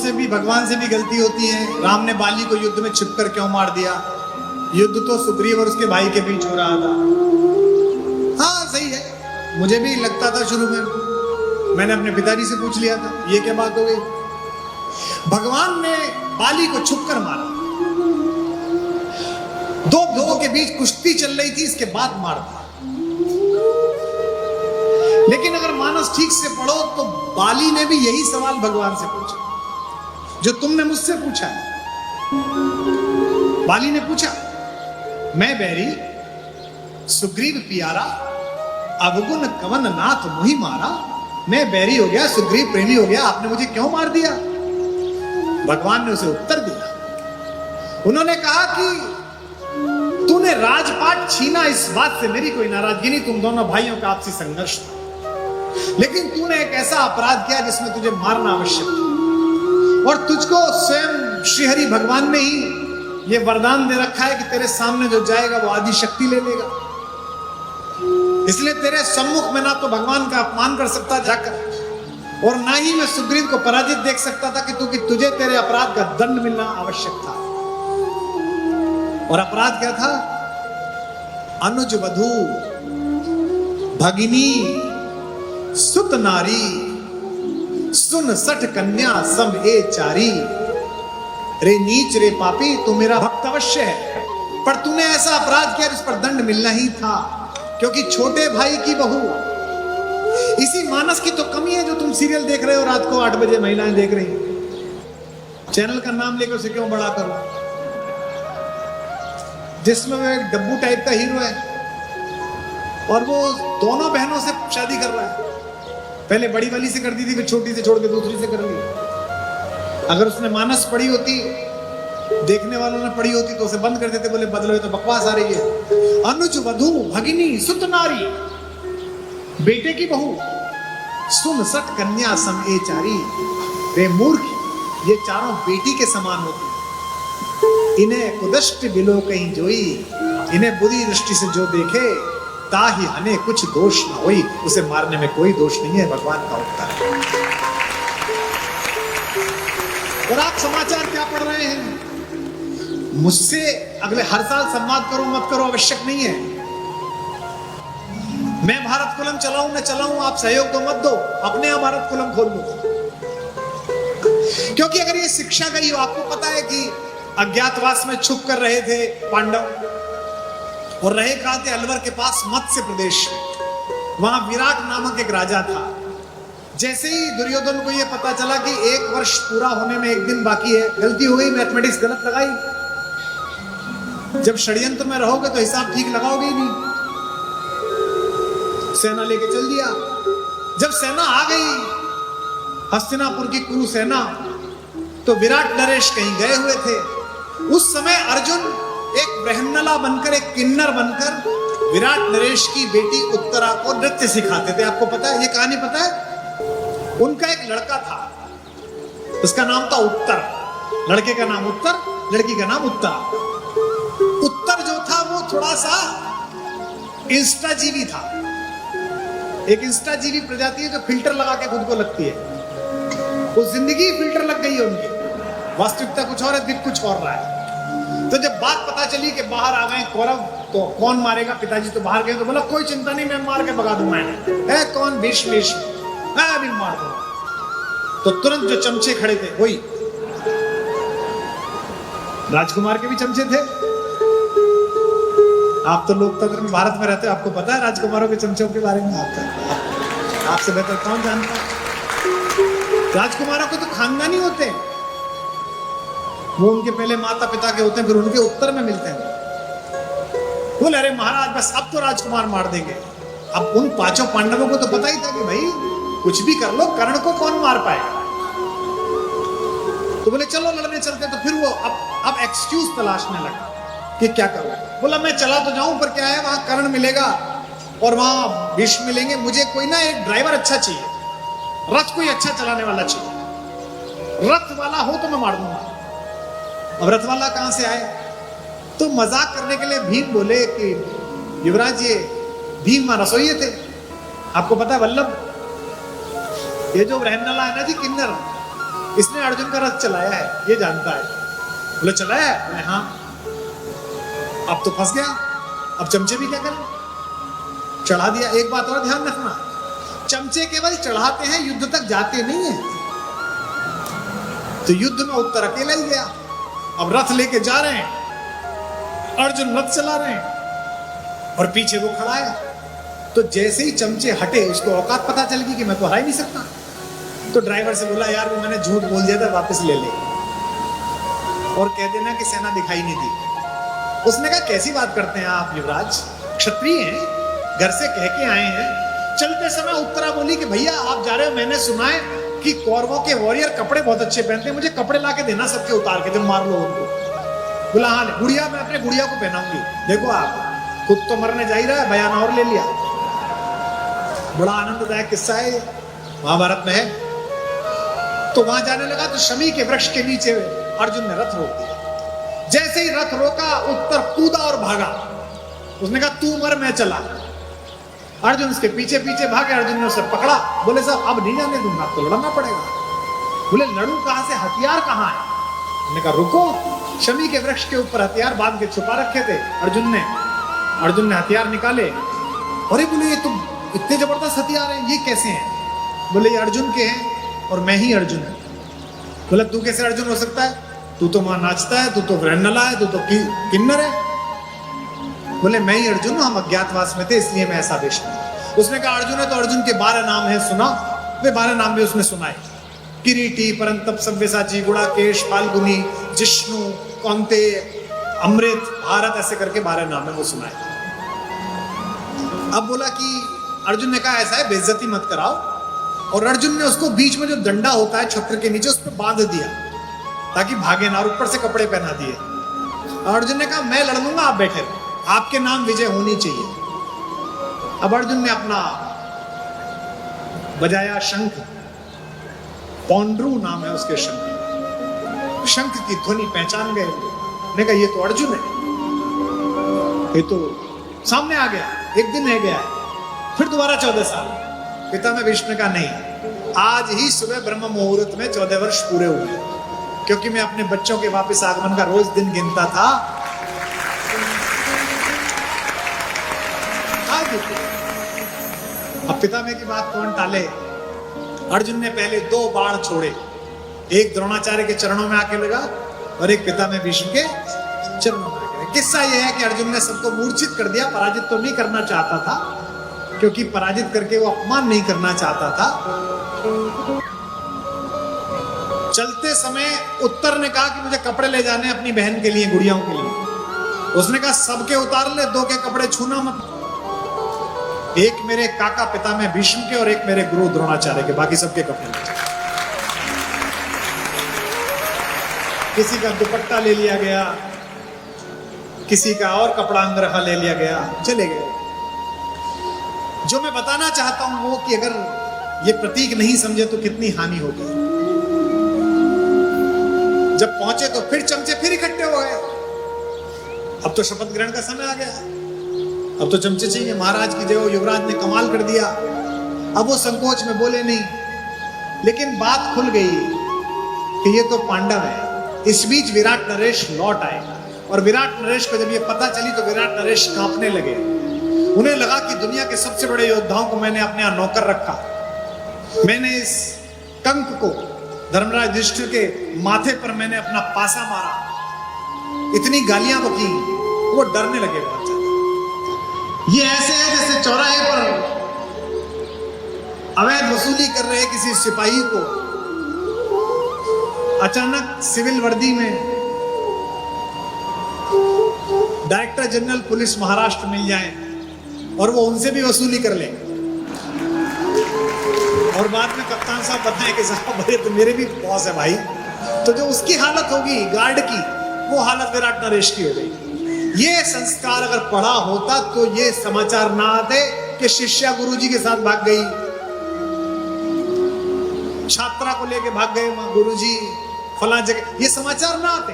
से भी भगवान से भी गलती होती है। राम ने बाली को युद्ध में छिपकर क्यों मार दिया? युद्ध तो सुग्रीव और उसके भाई के बीच हो रहा था। हाँ सही है, मुझे भी लगता था शुरू में, मैंने अपने पिताजी से पूछ लिया था ये क्या बात हो गई। भगवान ने बाली को छुपकर मारा, दो लोगों के बीच कुश्ती चल रही थी, इसके बाद मारा। लेकिन अगर मानस ठीक से पढ़ो तो बाली ने भी यही सवाल भगवान से पूछा जो तुमने मुझसे पूछा है। बाली ने पूछा, मैं बैरी सुग्रीव पियारा, अवगुण कवन नाथ मुहि मारा। मैं बैरी हो गया, सुग्रीव प्रेमी हो गया, आपने मुझे क्यों मार दिया? भगवान ने उसे उत्तर दिया। उन्होंने कहा कि तूने राजपाट छीना, इस बात से मेरी कोई नाराजगी नहीं, तुम दोनों भाइयों का आपसी संघर्ष था। लेकिन तूने एक ऐसा अपराध किया जिसमें तुझे मारना आवश्यक था, और तुझको स्वयं श्रीहरि भगवान ने ही यह वरदान दे रखा है कि तेरे सामने जो जाएगा वो आदि शक्ति ले लेगा। इसलिए तेरे सम्मुख में ना तो भगवान का अपमान कर सकता जाकर, और ना ही मैं सुग्रीव को पराजित देख सकता था कि तुझे तेरे अपराध का दंड मिलना आवश्यक था। और अपराध क्या था? अनुज वधू भगिनी सुत नारी सुन सठ कन्या सम ए चारी। रे नीच रे पापी, तू मेरा भक्त अवश्य है, पर तूने ऐसा अपराध किया जिस पर दंड मिलना ही था, क्योंकि छोटे भाई की बहू। इसी मानस की तो कमी है जो तुम सीरियल देख रहे हो रात को 8 बजे महिलाएं देख रही हैं। चैनल का नाम लेकर उसे क्यों बड़ा करो, जिसमें वो एक डब्बू टाइप का हीरो है और वो दोनों बहनों से शादी कर रहा है। पहले बड़ी वाली से कर दी थी, फिर छोटी से छोड़ के दूसरी से कर ली। अगर उसने मानस पढ़ी होती, देखने वालों ने पढ़ी होती, तो उसे बंद कर देते, बोले बदलो, तो बकवास आ रही है। अनुज वधू भगिनी सुत नारी, बेटे की बहू, सुन सठ कन्या सम ए चारी। रे मूर्ख, ये चारों बेटी के समान होती, इन्हें कुदृष्टि बिलो कहीं जोई। इन्हें बुरी दृष्टि से जो देखे ताहि हने कुछ दोष न होई। उसे मारने में कोई दोष नहीं है, भगवान का उत्तर है। और आप समाचार क्या पढ़ रहे हैं? मुझसे अगले हर साल संवाद करो मत करो आवश्यक नहीं है। मैं भारत कुलम चलाऊं न चलाऊं, आप सहयोग तो मत दो, अपने यहाँ भारत कुलम खोल लो। क्योंकि अगर ये शिक्षा गई हो, आपको पता है कि अज्ञातवास में छुप कर रहे थे पांडव, और रहे कहां थे? अलवर के पास मत्स्य प्रदेश में। वहां विराट नामक एक राजा था। जैसे ही दुर्योधन को यह पता चला कि 1 वर्ष पूरा होने में 1 दिन बाकी है, गलती हो गई, मैथमेटिक्स गलत लगाई। जब षड्यंत्र में रहोगे तो हिसाब ठीक लगाओगे ही नहीं। सेना लेके चल दिया। जब सेना आ गई हस्तिनापुर की कुरु सेना, तो विराट नरेश कहीं गए हुए थे। उस समय अर्जुन एक ब्रह्मनला बनकर, एक किन्नर बनकर विराट नरेश की बेटी उत्तरा को नृत्य सिखाते थे। आपको पता है, ये कहानी पता है? उनका एक लड़का था, उसका नाम था उत्तर। लड़के का नाम उत्तर, लड़की का नाम उत्तरा। उत्तर जो था वो थोड़ा सा इंस्टाजीवी था। एक इंस्टाजीवी प्रजाति है जो फिल्टर लगा के खुद को लगती है। वो जिंदगी फिल्टर लग गई है उनकी, वास्तविकता कुछ और है, दिख कुछ और रहा है। तो जब बात पता चली कि बाहर आ गए कौरव, तो कौन मारेगा? पिताजी तो बाहर गए, तो बोला कोई चिंता नहीं, मैं मार के भगा दूंगा। है कौन? भीष्म। मैं अभी मार दूंगा। तो तुरंत जो चमचे खड़े थे, वही राजकुमार के भी चमचे थे। आप तो लोकतंत्र में भारत में रहते हो, आपको पता है राजकुमारों के चमचों के बारे में। आपसे बेहतर कौन जानता है? राजकुमारों को तो खानदानी होते हैं, वो उनके पहले माता पिता के होते हैं, फिर उनके उत्तर में मिलते हैं। बोले अरे महाराज बस अब तो राजकुमार मार देंगे। अब उन 5 पांडवों को तो पता ही था कि भाई कुछ भी कर लो, कर्ण को कौन मार पाएगा। तो बोले चलो लड़ने चलते। तो फिर वो अब एक्सक्यूज तलाशने लगा कि क्या करूं। बोला मैं चला तो जाऊं, पर क्या है, वहां कर्ण मिलेगा और वहां भीष्म मिलेंगे। मुझे कोई ना एक ड्राइवर अच्छा चाहिए, रथ कोई अच्छा चलाने वाला चाहिए। रथ वाला हो तो मैं मार दूंगा। अब रथ वाला कहां से आए? तो मजाक करने के लिए भीम बोले कि युवराज ये भीम रसोइये थे, आपको पता है वल्लभ, ये जो रहने वाला है ना जी किन्नर, इसने अर्जुन का रथ चलाया है, ये जानता है। बोले चलाया है? बोले हाँ। अब तो फंस गया, अब चमचे भी क्या करें, चढ़ा दिया। एक बात और ध्यान रखना, चमचे केवल चढ़ाते हैं, युद्ध तक जाते नहीं है। तो युद्ध में उत्तर अकेला ही गया। अब रथ लेके जा रहे हैं, अर्जुन रथ चला रहे हैं और पीछे वो खड़ा है। तो जैसे ही चमचे हटे, उसको औकात पता चल गई कि मैं तो हरा ही नहीं सकता। तो ड्राइवर से बोला, यार वो मैंने झूठ बोल दिया था, वापस ले ले और कह देना कि सेना दिखाई नहीं दी। उसने कहा, कैसी बात करते हैं आप युवराज, क्षत्रिय हैं, घर से कह के आए हैं। चलते समय उत्तरा बोली कि भैया आप जा रहे हो, मैंने सुना है कि कौरवों के वॉरियर कपड़े बहुत अच्छे पहनते हैं, मुझे कपड़े ला के देना सबके उतार के, जब मार लो उनको। बोला हाँ, गुड़िया मैं अपने गुड़िया को पहनाऊंगी। देखो आप, खुद तो मरने जा ही रहा है, बयान और ले लिया। बड़ा आनंददायक किस्सा है, महाभारत में है। तो वहां जाने लगा तो शमी के वृक्ष के नीचे अर्जुन ने रथ रोक दिया। जैसे ही रथ रोका, उत्तर कूदा और भागा। उसने कहा, तू मर मैं चला। अर्जुन उसके पीछे पीछे भागे। अर्जुन ने उसे पकड़ा, बोले साहब अब नहीं जाने दूंगा, तो लड़ना पड़ेगा। बोले लड़ू कहां से, हथियार कहां है? उसने कहा रुको। शमी के वृक्ष के ऊपर हथियार बांध के छुपा रखे थे अर्जुन ने हथियार निकाले। अरे बोले ये तो इतने जबरदस्त हथियार हैं, ये कैसे हैं? बोले ये अर्जुन के हैं और मैं ही अर्जुन हूं। बोला तू कैसे अर्जुन हो सकता है? तू तो वहां नाचता है, तू तो वृन्नला है, तू तो किन्नर है। बोले मैं ही अर्जुन हूं, हम अज्ञातवास में थे इसलिए मैं ऐसा वेश में। उसने कहा अर्जुन है तो अर्जुन के 12 नाम है, सुना? वे 12 नाम भी उसने सुनाए। किरीटी, परंतप, सव्यसाची, गुड़ाकेश, फाल्गुनी, जिष्णु, कौंते, अमृत, भारत, ऐसे करके 12 नाम है वो सुनाए। अब बोला कि अर्जुन ने कहा ऐसा है, बेइज्जती मत कराओ। और अर्जुन ने उसको बीच में जो डंडा होता है छत्र के नीचे, उस पर बांध दिया ताकि भागे ना, और ऊपर से कपड़े पहना दिए। अर्जुन ने कहा मैं लड़ लूंगा, आप बैठे रहो, आपके नाम विजय होनी चाहिए। अब अर्जुन ने अपना बजाया शंख, पौंड्रू नाम है उसके शंख। शंख की ध्वनि पहचान गए। ने कहा ये तो अर्जुन है, ये तो सामने आ गया। एक दिन रह गया, फिर दोबारा 14 साल। पिता में भीष्म का नहीं, आज ही सुबह ब्रह्म मुहूर्त में 14 वर्ष पूरे हुए, क्योंकि मैं अपने बच्चों के वापस आगमन का रोज दिन गिनता था। अब पितामह की बात कौन टाले। अर्जुन ने पहले 2 बाण छोड़े, एक द्रोणाचार्य के चरणों में आके लगा और एक पितामह भीष्म के चरणों में आके। किस्सा यह है कि अर्जुन ने सबको मूर्छित कर दिया। पराजित तो नहीं करना चाहता था, क्योंकि पराजित करके वो अपमान नहीं करना चाहता था। चलते समय उत्तर ने कहा कि मुझे कपड़े ले जाने अपनी बहन के लिए, गुड़ियाओं के लिए। उसने कहा सबके उतार ले, 2 के कपड़े छूना मत। एक मेरे काका पितामह भीष्म के और एक मेरे गुरु द्रोणाचार्य के, बाकी सबके कपड़े ले। किसी का दुपट्टा ले लिया गया, किसी का और कपड़ा अंगरखा ले लिया गया, चले गए। जो मैं बताना चाहता हूं वो कि अगर ये प्रतीक नहीं समझे तो कितनी हानि होगी। जब पहुंचे तो फिर चमचे फिर इकट्ठे हो गए। अब तो शपथ ग्रहण का समय आ गया, अब तो चमचे चाहिए। महाराज की जय हो, युवराज ने कमाल कर दिया। अब वो संकोच में बोले नहीं, लेकिन बात खुल गई कि ये तो पांडव है। इस बीच विराट नरेश लौट आए, और विराट नरेश को जब ये पता चली तो विराट नरेश कांपने लगे। उन्हें लगा कि दुनिया के सबसे बड़े योद्धाओं को मैंने अपने यहां नौकर रखा, मैंने इस कंक को, धर्मराज युधिष्ठिर के माथे पर मैंने अपना पासा मारा, इतनी गालियां बकी, वो डरने लगे बहुत ज्यादा। ये ऐसे है जैसे चौराहे पर अवैध वसूली कर रहे किसी सिपाही को अचानक सिविल वर्दी में डायरेक्टर जनरल पुलिस महाराष्ट्र मिल जाए और वो उनसे भी वसूली कर ले, और बाद में कप्तान साहब बताएं कि साहब अरे तो मेरे भी बॉस है भाई। तो जो उसकी हालत होगी गार्ड की, वो हालत विराट नरेश की हो गई। ये संस्कार अगर पढ़ा होता तो ये समाचार ना आते कि शिष्या गुरुजी के साथ भाग गई, छात्रा को लेके भाग गए गुरुजी फला जगह, ये समाचार ना आते।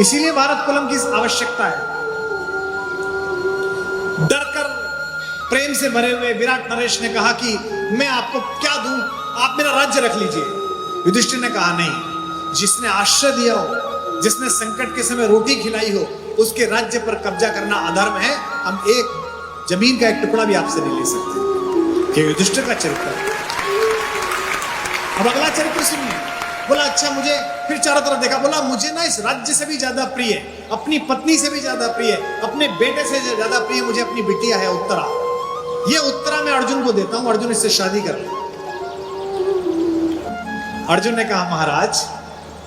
इसीलिए भारत कुलम की आवश्यकता है। डरकर प्रेम से भरे हुए विराट नरेश ने कहा कि मैं आपको क्या दूं, आप मेरा राज्य रख लीजिए। युधिष्ठिर ने कहा नहीं, जिसने आश्रय दिया हो, जिसने संकट के समय रोटी खिलाई हो, उसके राज्य पर कब्जा करना अधर्म है। हम एक जमीन का एक टुकड़ा भी आपसे नहीं ले सकते। ये युधिष्ठिर का चरित्र। अब अगला चरित्र सुनिए। बोला अच्छा, मुझे फिर चारों तरफ देखा, बोला मुझे ना इस राज्य से भी ज्यादा प्रिय, अपनी पत्नी से भी ज्यादा प्रिय, अपने बेटे से ज्यादा प्रिय मुझे अपनी बिटिया है उत्तरा। ये उत्तरा मैं अर्जुन को देता हूं, अर्जुन इससे शादी कर ले। अर्जुन ने कहा महाराज,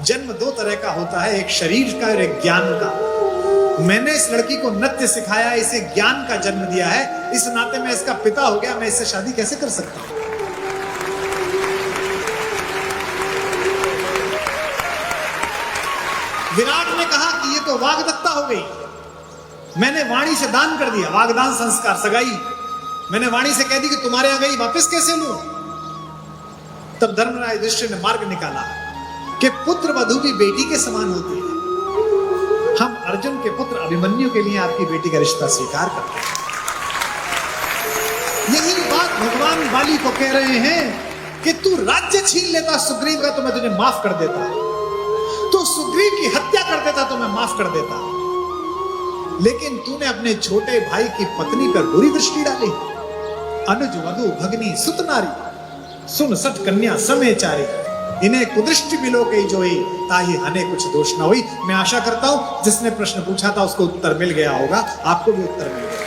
जन्म दो तरह का होता है, एक शरीर का और एक ज्ञान का। मैंने इस लड़की को नृत्य सिखाया, इसे ज्ञान का जन्म दिया है, इस नाते मैं इसका पिता हो गया, मैं इससे शादी कैसे कर सकता हूं? विराट ने कहा कि ये तो वाग्दत्ता हो गई, मैंने वाणी से दान कर दिया, वागदान संस्कार सगाई, मैंने वाणी से कह दी कि तुम्हारे यहां गई, वापस कैसे लूं? तब धर्मराज युधिष्ठिर ने मार्ग निकाला कि पुत्र वधू भी बेटी के समान होती है। हम अर्जुन के पुत्र अभिमन्यु के लिए आपकी बेटी का रिश्ता स्वीकार करते हैं। यही बात भगवान बाली को कह रहे हैं कि तू राज्य छीन लेता सुग्रीव का तो मैं तुझे माफ कर देता, तू सुग्रीव की हत्या कर देता तो मैं माफ कर देता, लेकिन तूने अपने छोटे भाई की पत्नी पर बुरी दृष्टि डाली। अनुज वधु भगनी सुत नारी, सुन सठ कन्या समेचारी, इन्हें कुदृष्टि मिलो कई जोई, ताही हने कुछ दोष न हुई। मैं आशा करता हूं जिसने प्रश्न पूछा था उसको उत्तर मिल गया होगा, आपको भी उत्तर मिल गया।